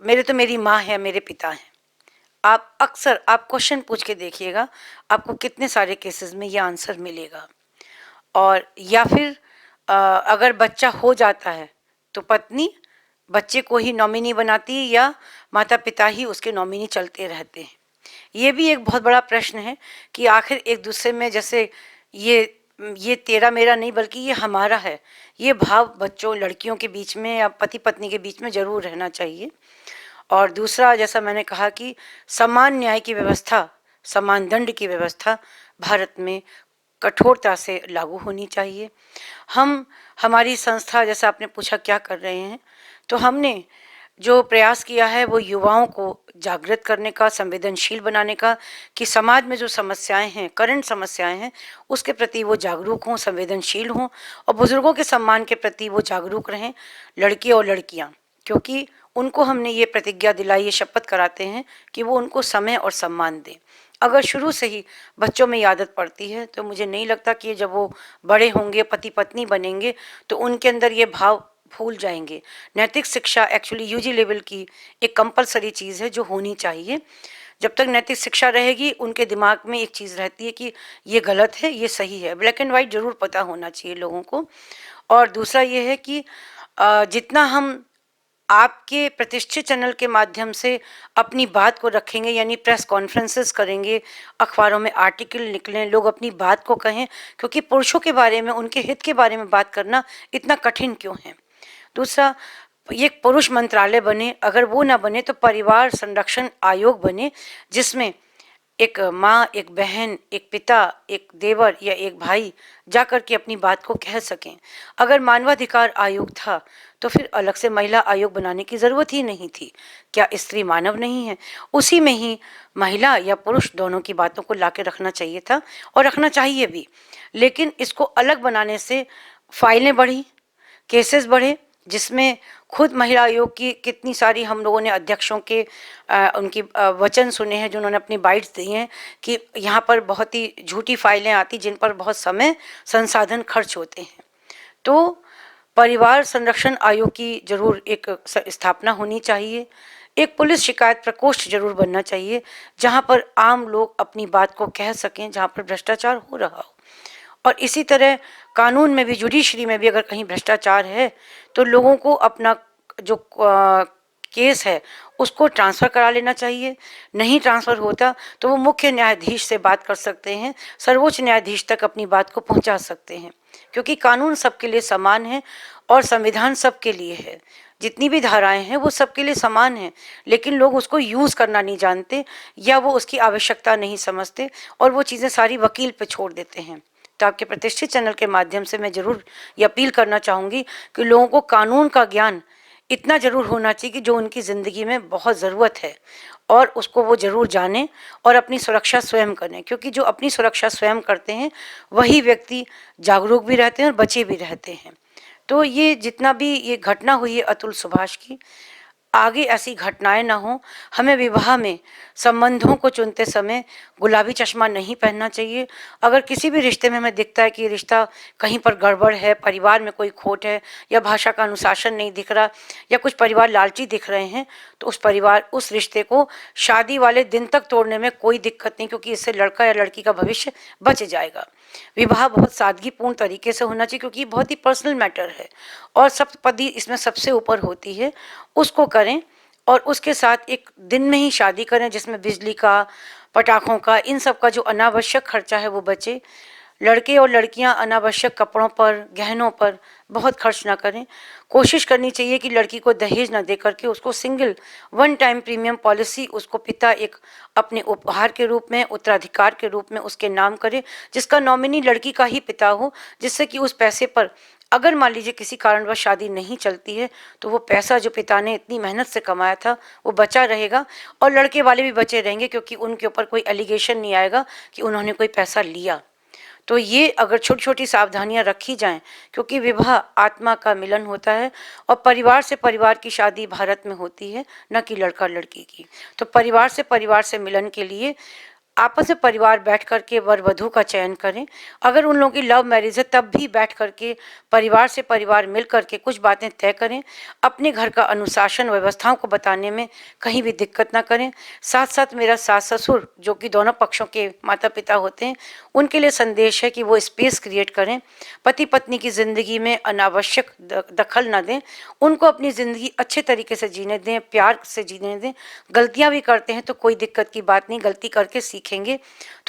मेरे तो मेरी माँ है, मेरे पिता हैं। आप अक्सर आप क्वेश्चन पूछ के देखिएगा, आपको कितने सारे केसेस में ये आंसर मिलेगा। और या फिर अगर बच्चा हो जाता है तो पत्नी बच्चे को ही नॉमिनी बनाती है या माता पिता ही उसके नॉमिनी चलते रहते हैं। ये भी एक बहुत बड़ा प्रश्न है कि आखिर एक दूसरे में, जैसे ये तेरा मेरा नहीं बल्कि ये हमारा है, ये भाव बच्चों लड़कियों के बीच में या पति पत्नी के बीच में ज़रूर रहना चाहिए। और दूसरा, जैसा मैंने कहा कि समान न्याय की व्यवस्था, समान दंड की व्यवस्था भारत में कठोरता से लागू होनी चाहिए। हमारी संस्था, जैसा आपने पूछा क्या कर रहे हैं, तो हमने जो प्रयास किया है वो युवाओं को जागृत करने का, संवेदनशील बनाने का, कि समाज में जो समस्याएं हैं, करंट समस्याएं हैं, उसके प्रति वो जागरूक हों, संवेदनशील हों, और बुजुर्गों के सम्मान के प्रति वो जागरूक रहें, लड़के और लड़कियां। क्योंकि उनको हमने ये प्रतिज्ञा दिलाई, ये शपथ कराते हैं कि वो उनको समय और सम्मान दें। अगर शुरू से ही बच्चों में ये आदत पड़ती है तो मुझे नहीं लगता कि जब वो बड़े होंगे, पति पत्नी बनेंगे, तो उनके अंदर ये भाव भूल जाएंगे। नैतिक शिक्षा एक्चुअली यूजी लेवल की एक कंपलसरी चीज़ है जो होनी चाहिए। जब तक नैतिक शिक्षा रहेगी, उनके दिमाग में एक चीज़ रहती है कि ये गलत है, ये सही है, ब्लैक एंड वाइट ज़रूर पता होना चाहिए लोगों को। और दूसरा ये है कि जितना हम आपके प्रतिष्ठित चैनल के माध्यम से अपनी बात को रखेंगे, यानी प्रेस कॉन्फ्रेंसेस करेंगे, अखबारों में आर्टिकल निकलें, लोग अपनी बात को कहें, क्योंकि पुरुषों के बारे में, उनके हित के बारे में बात करना इतना कठिन क्यों है। दूसरा, ये पुरुष मंत्रालय बने, अगर वो ना बने तो परिवार संरक्षण आयोग बने, जिसमें एक माँ, एक बहन, एक पिता, एक देवर या एक भाई जाकर के अपनी बात को कह सकें। अगर मानवाधिकार आयोग था तो फिर अलग से महिला आयोग बनाने की ज़रूरत ही नहीं थी। क्या स्त्री मानव नहीं है? उसी में ही महिला या पुरुष दोनों की बातों को लाके रखना चाहिए था, और रखना चाहिए भी। लेकिन इसको अलग बनाने से फाइलें बढ़ी, केसेस बढ़े, जिसमें खुद महिला आयोग की कितनी सारी हम लोगों ने अध्यक्षों के उनकी वचन सुने हैं, जिन्होंने अपनी बाइट्स दी हैं कि यहाँ पर बहुत ही झूठी फाइलें आती जिन पर बहुत समय संसाधन खर्च होते हैं। तो परिवार संरक्षण आयोग की जरूर एक स्थापना होनी चाहिए। एक पुलिस शिकायत प्रकोष्ठ जरूर बनना चाहिए, जहाँ पर आम लोग अपनी बात को कह सकें, जहाँ पर भ्रष्टाचार हो रहा हो। और इसी तरह कानून में भी, जुडिशरी में भी अगर कहीं भ्रष्टाचार है तो लोगों को अपना जो केस है उसको ट्रांसफ़र करा लेना चाहिए। नहीं ट्रांसफ़र होता तो वो मुख्य न्यायाधीश से बात कर सकते हैं, सर्वोच्च न्यायाधीश तक अपनी बात को पहुंचा सकते हैं, क्योंकि कानून सबके लिए समान है और संविधान सबके लिए है। जितनी भी धाराएं हैं वो सबके लिए समान हैं, लेकिन लोग उसको यूज़ करना नहीं जानते या वो उसकी आवश्यकता नहीं समझते और वो चीज़ें सारी वकील पे छोड़ देते हैं। तो आपके प्रतिष्ठित चैनल के माध्यम से मैं ज़रूर ये अपील करना चाहूँगी कि लोगों को कानून का ज्ञान इतना ज़रूर होना चाहिए कि जो उनकी ज़िंदगी में बहुत ज़रूरत है, और उसको वो ज़रूर जानें और अपनी सुरक्षा स्वयं करें, क्योंकि जो अपनी सुरक्षा स्वयं करते हैं वही व्यक्ति जागरूक भी रहते हैं और बचे भी रहते हैं। तो ये जितना भी ये घटना हुई है अतुल सुभाष की, आगे ऐसी घटनाएं ना हो। हमें विवाह में संबंधों को चुनते समय गुलाबी चश्मा नहीं पहनना चाहिए। अगर किसी भी रिश्ते में हमें दिखता है कि रिश्ता कहीं पर गड़बड़ है, परिवार में कोई खोट है, या भाषा का अनुशासन नहीं दिख रहा, या कुछ परिवार लालची दिख रहे हैं, तो उस रिश्ते को शादी वाले दिन तक तोड़ने में कोई दिक्कत नहीं, क्योंकि इससे लड़का या लड़की का भविष्य बच जाएगा। विवाह बहुत सादगीपूर्ण तरीके से होना चाहिए, क्योंकि बहुत ही पर्सनल मैटर है और सप्तपदी इसमें सबसे ऊपर होती है। उसको करें और उसके साथ एक दिन में ही शादी करें, जिसमें बिजली का, पटाखों का, इन सब का जो अनावश्यक खर्चा है वो बचे। लड़के और लड़कियां अनावश्यक कपड़ों पर, गहनों पर बहुत खर्च ना करें। कोशिश करनी चाहिए कि लड़की को दहेज ना दे करके उसको single one time premium policy उसको पिता एक अपने उपहार के रूप में, उत्तराधिकार के रूप में उसके नाम करे, जिसका नॉमिनी लड़की का ही पिता हो, जिससे कि उस पैसे पर अगर मान लीजिए किसी कारणवश शादी नहीं चलती है तो वो पैसा जो पिता ने इतनी मेहनत से कमाया था वो बचा रहेगा, और लड़के वाले भी बचे रहेंगे, क्योंकि उनके ऊपर कोई एलिगेशन नहीं आएगा कि उन्होंने कोई पैसा लिया। तो ये अगर छोटी छोटी सावधानियां रखी जाएं, क्योंकि विवाह आत्मा का मिलन होता है और परिवार से परिवार की शादी भारत में होती है, न कि लड़का लड़की की। तो परिवार से मिलन के लिए आपस में परिवार बैठ करके वर वधू का चयन करें। अगर उन लोगों की लव मैरिज है तब भी बैठ करके परिवार से परिवार मिल करके कुछ बातें तय करें। अपने घर का अनुशासन व्यवस्थाओं को बताने में कहीं भी दिक्कत ना करें। साथ साथ मेरा सास ससुर जो कि दोनों पक्षों के माता पिता होते हैं, उनके लिए संदेश है कि वो स्पेस क्रिएट करें। पति पत्नी की ज़िंदगी में अनावश्यक दखल ना दें, उनको अपनी ज़िंदगी अच्छे तरीके से जीने दें, प्यार से जीने दें। गलतियाँ भी करते हैं तो कोई दिक्कत की बात नहीं, गलती करके सीखेंगे।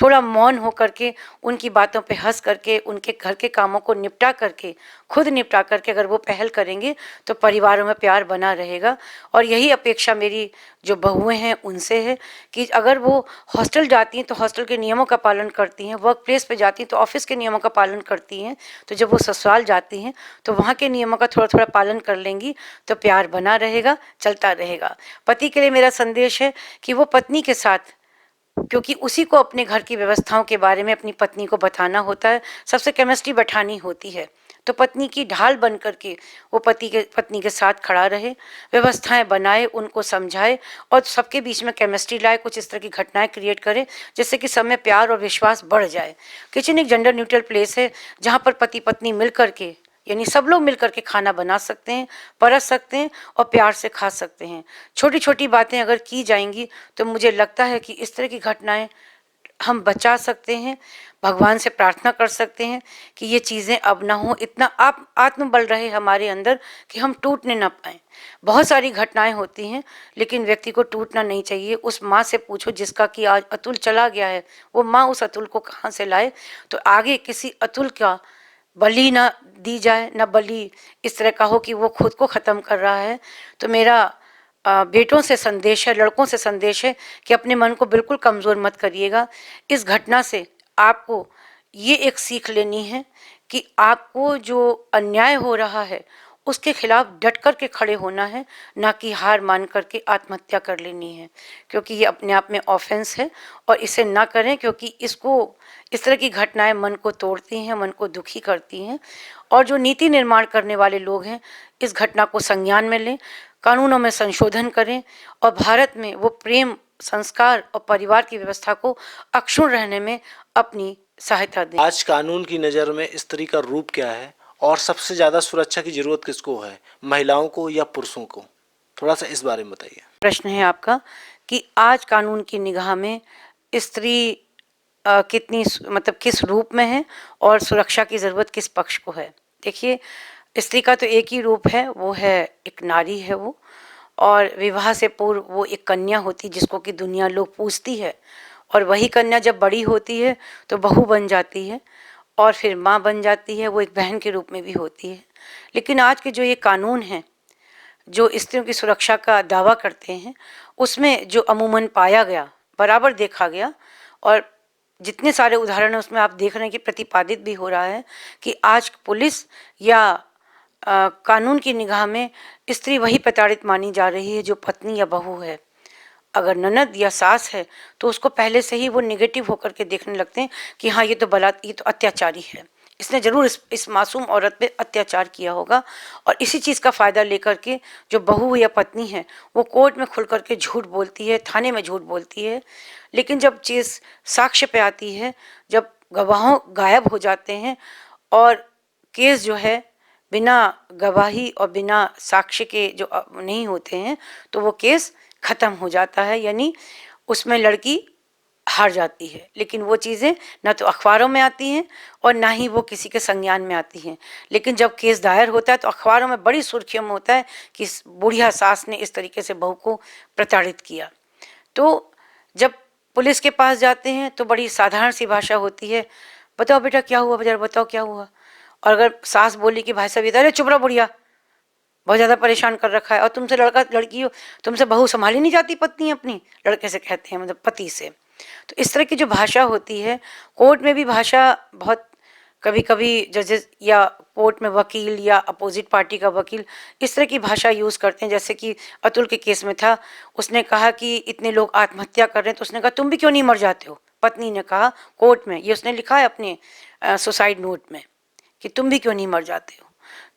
थोड़ा मौन हो करके, उनकी बातों पे हंस करके, उनके घर के कामों को निपटा करके, खुद निपटा करके अगर वो पहल करेंगे तो परिवारों में प्यार बना रहेगा। और यही अपेक्षा मेरी जो बहुएं हैं उनसे है कि अगर वो हॉस्टल जाती हैं तो हॉस्टल के नियमों का पालन करती हैं, वर्क प्लेस पे जाती हैं तो ऑफिस के नियमों का पालन करती हैं, तो जब वो ससुराल जाती हैं तो वहाँ के नियमों का थोड़ा थोड़ा पालन कर लेंगी तो प्यार बना रहेगा, चलता रहेगा। पति के लिए मेरा संदेश है कि वो पत्नी के साथ, क्योंकि उसी को अपने घर की व्यवस्थाओं के बारे में अपनी पत्नी को बताना होता है, सबसे केमिस्ट्री बैठानी होती है, तो पत्नी की ढाल बन करके वो पत्नी के साथ खड़ा रहे, व्यवस्थाएं बनाए, उनको समझाए और सबके बीच में केमिस्ट्री लाए, कुछ इस तरह की घटनाएं क्रिएट करे जिससे कि सब में प्यार और विश्वास बढ़ जाए। किचन एक जेंडर न्यूट्रल प्लेस है जहाँ पर पति पत्नी मिल करके, यानी सब लोग मिलकर के खाना बना सकते हैं, परस सकते हैं और प्यार से खा सकते हैं। छोटी छोटी बातें अगर की जाएंगी तो मुझे लगता है कि इस तरह की घटनाएं हम बचा सकते हैं। भगवान से प्रार्थना कर सकते हैं कि ये चीज़ें अब ना हो। इतना आप आत्मबल रहे हमारे अंदर कि हम टूटने ना पाएँ। बहुत सारी घटनाएं होती हैं लेकिन व्यक्ति को टूटना नहीं चाहिए। उस माँ से पूछो जिसका कि आज अतुल चला गया है, वो माँ उस अतुल को कहाँ से लाए, तो आगे किसी अतुल का बलि ना दी जाए, ना बलि इस तरह का हो कि वो खुद को ख़त्म कर रहा है। तो मेरा बेटों से संदेश है, लड़कों से संदेश है कि अपने मन को बिल्कुल कमज़ोर मत करिएगा। इस घटना से आपको ये एक सीख लेनी है कि आपको जो अन्याय हो रहा है उसके खिलाफ डट कर के खड़े होना है, ना कि हार मान करके आत्महत्या कर लेनी है, क्योंकि ये अपने आप में ऑफेंस है और इसे ना करें, क्योंकि इस तरह की घटनाएं मन को तोड़ती हैं, मन को दुखी करती हैं। और जो नीति निर्माण करने वाले लोग हैं इस घटना को संज्ञान में लें, कानूनों में संशोधन करें और भारत में वो प्रेम, संस्कार और परिवार की व्यवस्था को अक्षुण्ण रहने में अपनी सहायता दें। आज कानून की नज़र में स्त्री का रूप क्या है और सबसे ज़्यादा सुरक्षा की ज़रूरत किसको है, महिलाओं को या पुरुषों को? थोड़ा सा इस बारे में बताइए। प्रश्न है आपका कि आज कानून की निगाह में स्त्री कितनी मतलब किस रूप में है और सुरक्षा की ज़रूरत किस पक्ष को है। देखिए, स्त्री का तो एक ही रूप है, वो है एक नारी है वो, और विवाह से पूर्व वो एक कन्या होती जिसको कि दुनिया लोग पूजती है, और वही कन्या जब बड़ी होती है तो बहू बन जाती है और फिर माँ बन जाती है, वो एक बहन के रूप में भी होती है। लेकिन आज के जो ये कानून हैं जो स्त्रियों की सुरक्षा का दावा करते हैं, उसमें जो अमूमन पाया गया, बराबर देखा गया, और जितने सारे उदाहरण हैं उसमें आप देख रहे हैं कि प्रतिपादित भी हो रहा है कि आज पुलिस या कानून की निगाह में स्त्री वही प्रताड़ित मानी जा रही है जो पत्नी या बहू है। अगर ननद या सास है तो उसको पहले से ही वो निगेटिव होकर के देखने लगते हैं कि हाँ ये तो अत्याचारी है, इसने ज़रूर इस मासूम औरत पे अत्याचार किया होगा। और इसी चीज़ का फ़ायदा लेकर के जो बहू या पत्नी है वो कोर्ट में खुल करके झूठ बोलती है, थाने में झूठ बोलती है। लेकिन जब चीज़ साक्ष्य पे आती है, जब गवाहों गायब हो जाते हैं और केस जो है बिना गवाही और बिना साक्ष्य के जो नहीं होते हैं, तो वो केस ख़त्म हो जाता है, यानी उसमें लड़की हार जाती है। लेकिन वो चीज़ें ना तो अखबारों में आती हैं और ना ही वो किसी के संज्ञान में आती हैं। लेकिन जब केस दायर होता है तो अखबारों में बड़ी सुर्खियों में होता है कि इस बुढ़िया सास ने इस तरीके से बहू को प्रताड़ित किया। तो जब पुलिस के पास जाते हैं तो बड़ी साधारण सी भाषा होती है, बताओ बेटा क्या हुआ, बाजार बताओ क्या हुआ। और अगर सास बोली कि भाई साहब, अरे चुप रहो बुढ़िया, बहुत ज़्यादा परेशान कर रखा है, और तुमसे लड़की हो, तुमसे बहू संभाली नहीं जाती पत्नी अपनी, लड़के से कहते हैं, मतलब पति से। तो इस तरह की जो भाषा होती है, कोर्ट में भी भाषा बहुत, कभी कभी जजेस या कोर्ट में वकील या अपोजिट पार्टी का वकील इस तरह की भाषा यूज़ करते हैं। जैसे कि अतुल के केस में था, उसने कहा कि इतने लोग आत्महत्या कर रहे हैं, तो उसने कहा तुम भी क्यों नहीं मर जाते हो। पत्नी ने कहा कोर्ट में, ये उसने लिखा है अपने सुसाइड नोट में कि तुम भी क्यों नहीं मर जाते हो।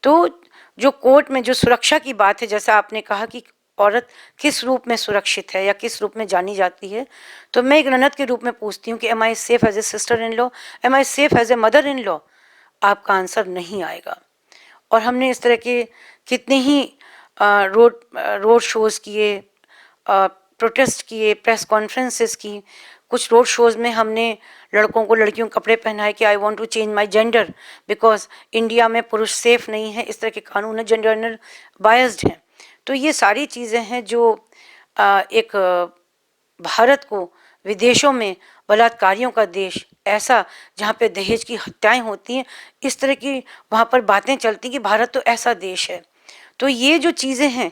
तो जो कोर्ट में जो सुरक्षा की बात है, जैसा आपने कहा कि औरत किस रूप में सुरक्षित है या किस रूप में जानी जाती है, तो मैं एक ननद के रूप में पूछती हूँ कि am I safe as a sister in law, am I safe as a mother in law. आपका आंसर नहीं आएगा। और हमने इस तरह के कितने ही रोड शोज़ किए, प्रोटेस्ट किए, प्रेस कॉन्फ्रेंसेस की। कुछ रोड शोज़ में हमने लड़कों को लड़कियों के कपड़े पहनाए कि I want to change my gender because India में पुरुष सेफ नहीं है, इस तरह के कानून है, जेंडर बायस्ड हैं। तो ये सारी चीज़ें हैं जो एक भारत को विदेशों में बलात्कारियों का देश, ऐसा जहाँ पे दहेज की हत्याएं होती हैं, इस तरह की वहाँ पर बातें चलती कि भारत तो ऐसा देश है। तो ये जो चीज़ें हैं,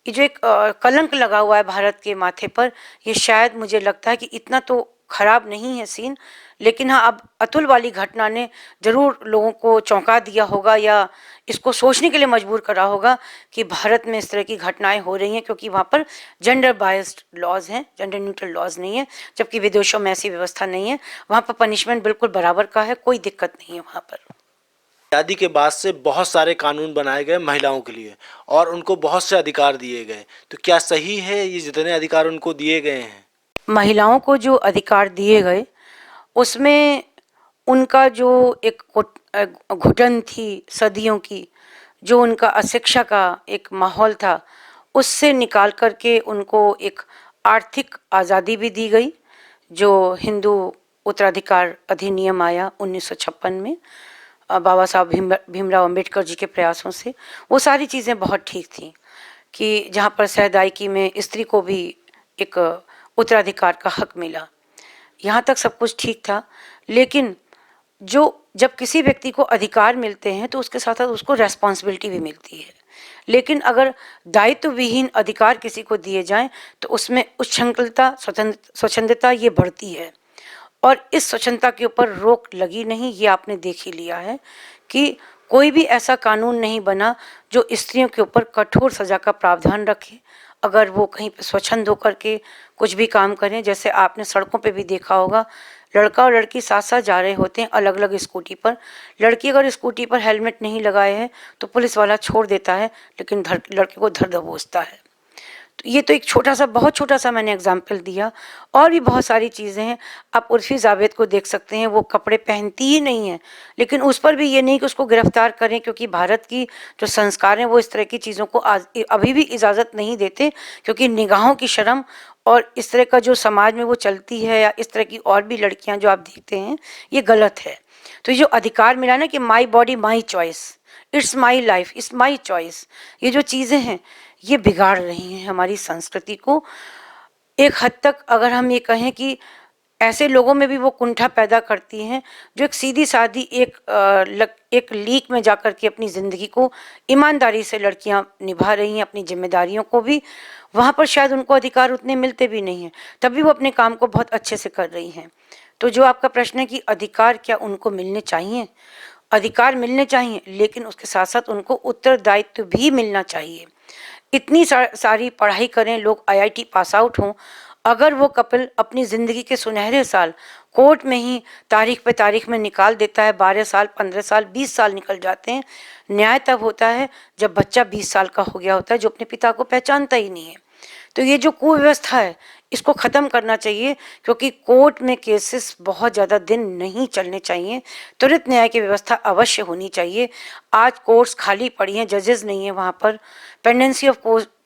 ये जो एक कलंक लगा हुआ है भारत के माथे पर, ये शायद मुझे लगता है कि इतना तो खराब नहीं है सीन। लेकिन हाँ, अब अतुल वाली घटना ने ज़रूर लोगों को चौंका दिया होगा या इसको सोचने के लिए मजबूर करा होगा कि भारत में इस तरह की घटनाएं हो रही हैं, क्योंकि वहाँ पर जेंडर बायस्ड लॉज हैं, जेंडर न्यूट्रल लॉज नहीं है, जबकि विदेशों में ऐसी व्यवस्था नहीं है। वहाँ पर पनिशमेंट बिल्कुल बराबर का है, कोई दिक्कत नहीं है वहाँ पर। आज़ादी के बाद से बहुत सारे कानून बनाए गए महिलाओं के लिए और उनको बहुत से अधिकार दिए गए, तो क्या सही है ये जितने अधिकार उनको दिए गए हैं? महिलाओं को जो अधिकार दिए गए उसमें उनका जो एक घुटन थी सदियों की, जो उनका अशिक्षा का एक माहौल था, उससे निकाल करके उनको एक आर्थिक आज़ादी भी दी गई। जो हिंदू उत्तराधिकार अधिनियम आया 1956 में बाबा साहब भीमराव अंबेडकर जी के प्रयासों से, वो सारी चीज़ें बहुत ठीक थी कि जहाँ पर सहदायकी में स्त्री को भी एक उत्तराधिकार का हक मिला, यहाँ तक सब कुछ ठीक था। लेकिन जो जब किसी व्यक्ति को अधिकार मिलते हैं तो उसके साथ साथ उसको रेस्पॉन्सिबिलिटी भी मिलती है। लेकिन अगर दायित्व विहीन अधिकार किसी को दिए जाएं तो उसमें उच्छृंखलता, स्वच्छंदता ये बढ़ती है। और इस स्वच्छंदता के ऊपर रोक लगी नहीं, ये आपने देख ही लिया है कि कोई भी ऐसा कानून नहीं बना जो स्त्रियों के ऊपर कठोर सजा का प्रावधान रखे अगर वो कहीं पे स्वच्छंद होकर के कुछ भी काम करें। जैसे आपने सड़कों पे भी देखा होगा, लड़का और लड़की साथ साथ जा रहे होते हैं अलग अलग स्कूटी पर। लड़की अगर स्कूटी पर हेलमेट नहीं लगाए है तो पुलिस वाला छोड़ देता है, लेकिन लड़के को धर दबोचता है। तो ये तो एक छोटा सा, बहुत छोटा सा मैंने एग्जाम्पल दिया। और भी बहुत सारी चीज़ें हैं। आप उर्फी जावेद को देख सकते हैं, वो कपड़े पहनती ही नहीं है, लेकिन उस पर भी ये नहीं कि उसको गिरफ्तार करें, क्योंकि भारत की जो संस्कार हैं वो इस तरह की चीज़ों को आज अभी भी इजाज़त नहीं देते, क्योंकि निगाहों की शर्म और इस तरह का जो समाज में वो चलती है, या इस तरह की और भी लड़कियाँ जो आप देखते हैं, ये गलत है। तो ये जो अधिकार मिला ना कि my body my choice, it's my life, it's my choice, ये जो चीज़ें हैं ये बिगाड़ रही हैं हमारी संस्कृति को। एक हद तक अगर हम ये कहें कि ऐसे लोगों में भी वो कुंठा पैदा करती हैं जो एक सीधी सादी एक लीक में जाकर के अपनी ज़िंदगी को ईमानदारी से लड़कियां निभा रही हैं, अपनी जिम्मेदारियों को भी। वहाँ पर शायद उनको अधिकार उतने मिलते भी नहीं हैं, तब भी वो अपने काम को बहुत अच्छे से कर रही हैं। तो जो आपका प्रश्न है कि अधिकार क्या उनको मिलने चाहिए, अधिकार मिलने चाहिए, लेकिन उसके साथ साथ उनको उत्तरदायित्व भी मिलना चाहिए। इतनी सारी पढ़ाई करें लोग, आईआईटी पास आउट हों, अगर वो कपल अपनी ज़िंदगी के सुनहरे साल कोर्ट में ही तारीख पे तारीख में निकाल देता है, 12 साल, 15 साल, 20 साल निकल जाते हैं। न्याय तब होता है जब बच्चा 20 साल का हो गया होता है, जो अपने पिता को पहचानता ही नहीं है। तो ये जो कुव्यवस्था है, इसको ख़त्म करना चाहिए, क्योंकि कोर्ट में केसेस बहुत ज़्यादा दिन नहीं चलने चाहिए। त्वरित न्याय की व्यवस्था अवश्य होनी चाहिए। आज कोर्ट्स खाली पड़ी हैं, जजेस नहीं है वहाँ पर। पेंडेंसी ऑफ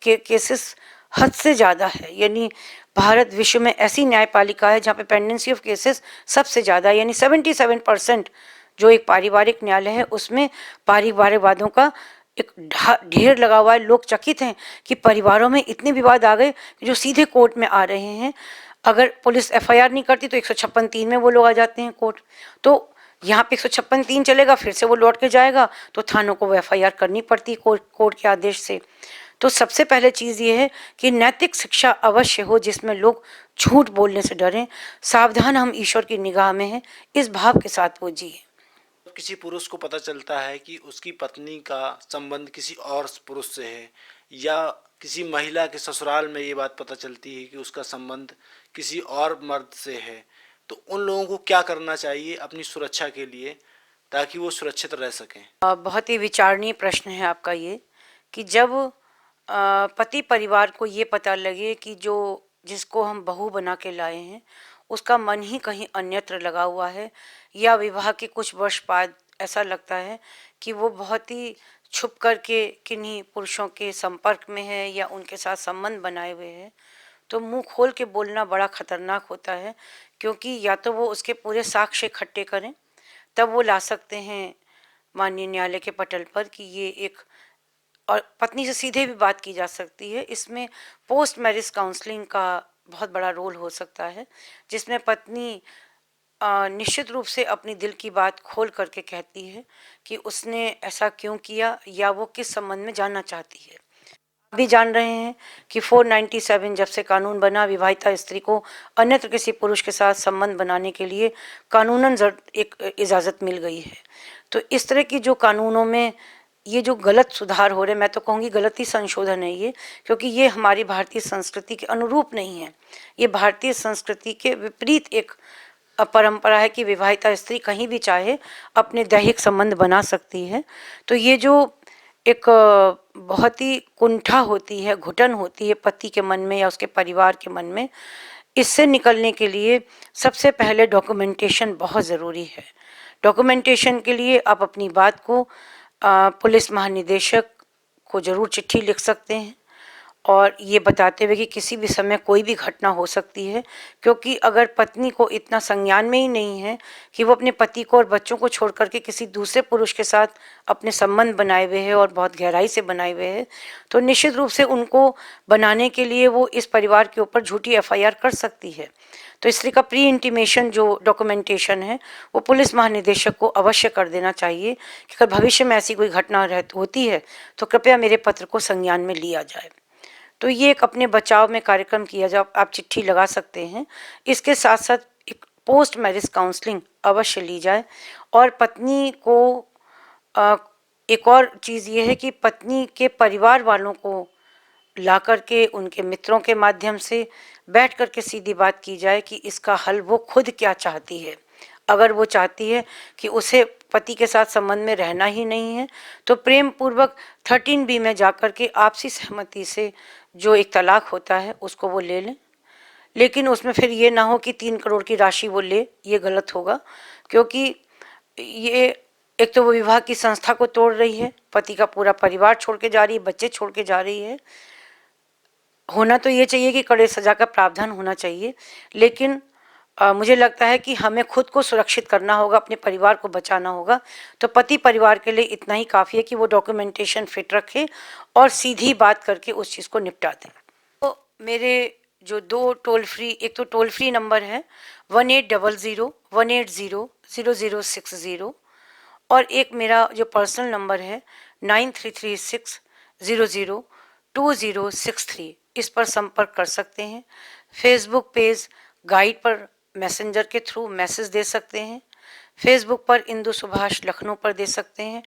केसेस हद से ज़्यादा है, यानी भारत विश्व में ऐसी न्यायपालिका है जहाँ पे पेंडेंसी ऑफ केसेस सबसे ज़्यादा, यानी 77% जो एक पारिवारिक न्यायालय है उसमें पारिवारिक वादों का एक ढेर लगा हुआ है। लोग चकित हैं कि परिवारों में इतने विवाद आ गए कि जो सीधे कोर्ट में आ रहे हैं। अगर पुलिस एफआईआर नहीं करती तो 156(3) में वो लोग आ जाते हैं कोर्ट। तो यहाँ पे 156(3) चलेगा, फिर से वो लौट के जाएगा तो थानों को वो एफआईआर करनी पड़ती है कोर्ट के आदेश से। तो सबसे पहले चीज़ ये है कि नैतिक शिक्षा अवश्य हो, जिसमें लोग झूठ बोलने से डरें। सावधान हम ईश्वर की निगाह में हैं, इस भाव के साथ वो जिए। किसी पुरुष को पता चलता है कि उसकी पत्नी का संबंध किसी और पुरुष से है, या किसी महिला के ससुराल में ये बात पता चलती है कि उसका संबंध किसी और मर्द से है, तो उन लोगों को क्या करना चाहिए अपनी सुरक्षा के लिए, ताकि वो सुरक्षित रह सकें? बहुत ही विचारणीय प्रश्न है आपका ये, कि जब पति परिवार को ये पता लगे कि जो जिसको हम बहू बना के लाए हैं उसका मन ही कहीं अन्यत्र लगा हुआ है, या विवाह के कुछ वर्ष बाद ऐसा लगता है कि वो बहुत ही छुप करके किन्हीं पुरुषों के संपर्क में है या उनके साथ संबंध बनाए हुए है, तो मुंह खोल के बोलना बड़ा खतरनाक होता है। क्योंकि या तो वो उसके पूरे साक्ष्य इकट्ठे करें, तब वो ला सकते हैं माननीय न्यायालय के पटल पर कि ये एक, और पत्नी से सीधे भी बात की जा सकती है। इसमें पोस्ट मैरिज काउंसलिंग का बहुत बड़ा रोल हो सकता है, जिसमें पत्नी निश्चित रूप से अपनी दिल की बात खोल करके कहती है कि उसने ऐसा क्यों किया या वो किस संबंध में जानना चाहती है। अभी जान रहे हैं कि 497 जब से कानून बना, विवाहिता स्त्री को अन्यत्र किसी पुरुष के साथ संबंध बनाने के लिए कानूनन एक इजाज़त मिल गई है। तो इस तरह की जो कानूनों में ये जो गलत सुधार हो रहे, मैं तो कहूँगी गलत ही संशोधन है ये, क्योंकि ये हमारी भारतीय संस्कृति के अनुरूप नहीं है। ये भारतीय संस्कृति के विपरीत एक परंपरा है कि विवाहिता स्त्री कहीं भी चाहे अपने दैहिक संबंध बना सकती है। तो ये जो एक बहुत ही कुंठा होती है, घुटन होती है पति के मन में या उसके परिवार के मन में, इससे निकलने के लिए सबसे पहले डॉक्यूमेंटेशन बहुत ज़रूरी है। डॉक्यूमेंटेशन के लिए आप अपनी बात को पुलिस महानिदेशक को ज़रूर चिट्ठी लिख सकते हैं, और ये बताते हुए कि किसी भी समय कोई भी घटना हो सकती है। क्योंकि अगर पत्नी को इतना संज्ञान में ही नहीं है कि वो अपने पति को और बच्चों को छोड़ करके किसी दूसरे पुरुष के साथ अपने संबंध बनाए हुए हैं और बहुत गहराई से बनाए हुए हैं, तो निश्चित रूप से उनको बनाने के लिए वो इस परिवार के ऊपर झूठी एफआईआर कर सकती है। तो इसलिए का प्री इंटीमेशन जो डॉक्यूमेंटेशन है वो पुलिस महानिदेशक को अवश्य कर देना चाहिए कि अगर भविष्य में ऐसी कोई घटना होती है तो कृपया मेरे पत्र को संज्ञान में लिया जाए। तो ये एक अपने बचाव में कार्यक्रम किया जाए, आप चिट्ठी लगा सकते हैं। इसके साथ साथ एक पोस्ट मैरिज काउंसलिंग अवश्य ली जाए। और पत्नी को एक और चीज़ ये है कि पत्नी के परिवार वालों को ला करके उनके मित्रों के माध्यम से बैठ करके सीधी बात की जाए कि इसका हल वो खुद क्या चाहती है। अगर वो चाहती है कि उसे पति के साथ संबंध में रहना ही नहीं है, तो प्रेम पूर्वक 13B में जाकर के आपसी सहमति से जो एक तलाक होता है उसको वो ले लें। लेकिन उसमें फिर ये ना हो कि 3 करोड़ की राशि वो ले, ये गलत होगा। क्योंकि ये एक तो वो विवाह की संस्था को तोड़ रही है, पति का पूरा परिवार छोड़ के जा रही है, बच्चे छोड़ के जा रही है। होना तो ये चाहिए कि कड़े सजा का प्रावधान होना चाहिए, लेकिन मुझे लगता है कि हमें खुद को सुरक्षित करना होगा, अपने परिवार को बचाना होगा। तो पति परिवार के लिए इतना ही काफ़ी है कि वो डॉक्यूमेंटेशन फिट रखे और सीधी बात करके उस चीज़ को निपटा दें। तो मेरे जो 2 टोल फ्री, एक तो टोल फ्री नंबर है 1800-180-0060, और एक मेरा जो पर्सनल नंबर है 9336002063, इस पर संपर्क कर सकते हैं। फेसबुक पेज गाइड पर मैसेंजर के थ्रू मैसेज दे सकते हैं। फेसबुक पर इंदु सुभाष लखनऊ पर दे सकते हैं।